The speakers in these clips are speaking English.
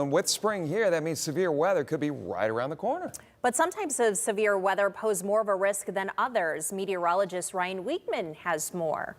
And with spring here, that means severe weather could be right around the corner. But some types of severe weather pose more of a risk than others. Meteorologist Ryan Wichman has more.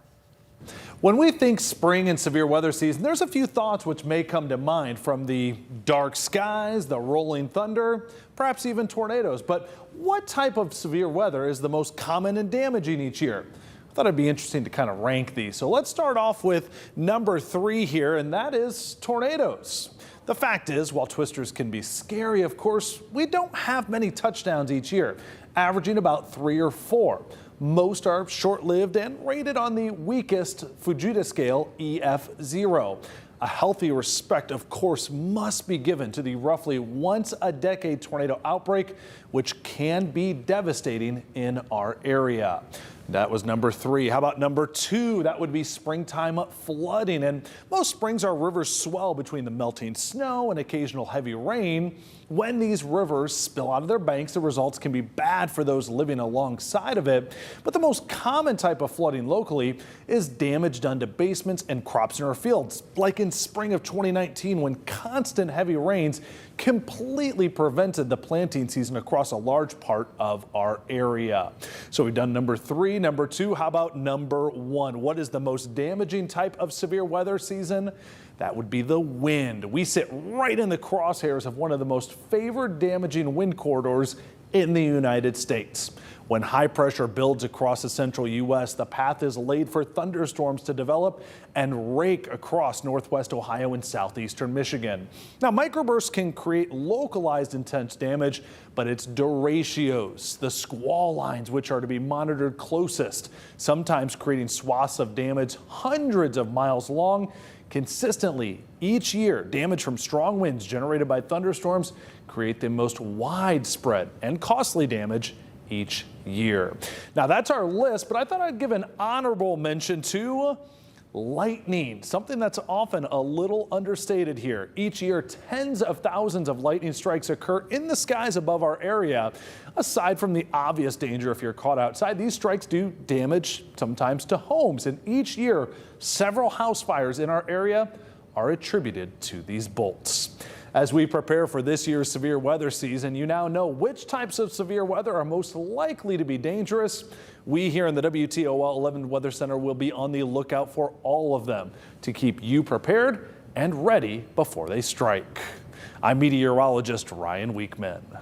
When we think spring and severe weather season, there's a few thoughts which may come to mind, from the dark skies, the rolling thunder, perhaps even tornadoes. But what type of severe weather is the most common and damaging each year? I thought it'd be interesting to kind of rank these. So let's start off with number 3 here, and that is tornadoes. The fact is, while twisters can be scary, of course, we don't have many touchdowns each year, averaging about 3 or 4. Most are short-lived and rated on the weakest Fujita scale, EF0. A healthy respect, of course, must be given to the roughly once-a-decade tornado outbreak, which can be devastating in our area. That was number 3. How about number 2? That would be springtime flooding. And most springs, our rivers swell between the melting snow and occasional heavy rain. When these rivers spill out of their banks, the results can be bad for those living alongside of it. But the most common type of flooding locally is damage done to basements and crops in our fields, like in spring of 2019, when constant heavy rains completely prevented the planting season across a large part of our area. So we've done number 3, number 2. How about number 1? What is the most damaging type of severe weather season? That would be the wind. We sit right in the crosshairs of one of the most favored damaging wind corridors in the United States. When high pressure builds across the central U.S., the path is laid for thunderstorms to develop and rake across northwest Ohio and southeastern Michigan. Now, microbursts can create localized intense damage, but it's derechos, the squall lines, which are to be monitored closest, sometimes creating swaths of damage hundreds of miles long. Consistently, each year, damage from strong winds generated by thunderstorms create the most widespread and costly damage each year. Now, that's our list, but I thought I'd give an honorable mention to lightning, something that's often a little understated here. Each year, tens of thousands of lightning strikes occur in the skies above our area. Aside from the obvious danger if you're caught outside, these strikes do damage sometimes to homes. And each year, several house fires in our area are attributed to these bolts. As we prepare for this year's severe weather season, you now know which types of severe weather are most likely to be dangerous. We here in the WTOL 11 Weather Center will be on the lookout for all of them to keep you prepared and ready before they strike. I'm meteorologist Ryan Wichman.